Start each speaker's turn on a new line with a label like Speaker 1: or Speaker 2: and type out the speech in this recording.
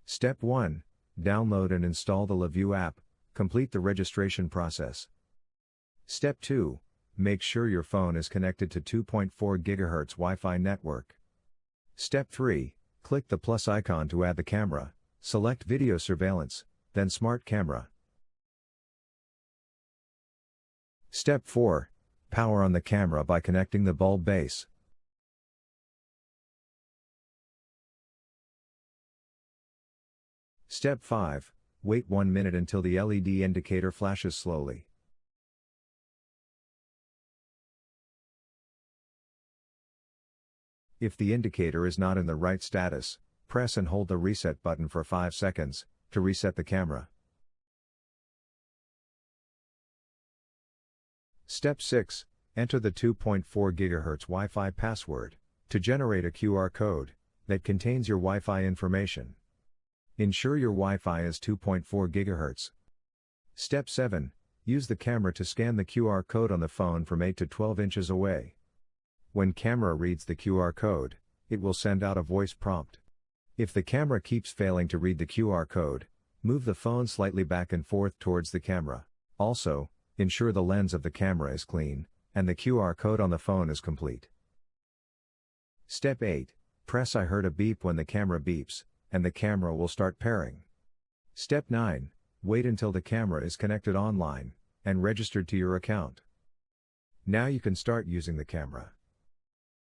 Speaker 1: Step 1. Download and install the LaView app, complete the registration process. Step 2. Make sure your phone is connected to 2.4 GHz Wi-Fi network. Step 3. Click the plus icon to add the camera, select video surveillance, then smart camera. Step 4. Power on the camera by connecting the bulb base. Step 5. Wait 1 minute until the LED indicator flashes slowly. If the indicator is not in the right status, press and hold the reset button for 5 seconds to reset the camera. Step 6. Enter the 2.4 GHz Wi-Fi password to generate a QR code that contains your Wi-Fi information. Ensure your Wi-Fi is 2.4 GHz. Step 7. Use the camera to scan the QR code on the phone from 8 to 12 inches away. When camera reads the QR code, it will send out a voice prompt. If the camera keeps failing to read the QR code, move the phone slightly back and forth towards the camera. Also, ensure the lens of the camera is clean, and the QR code on the phone is complete. Step 8. Press I heard a beep when the camera beeps, and the camera will start pairing. Step 9. Wait until the camera is connected online, and registered to your account. Now you can start using the camera.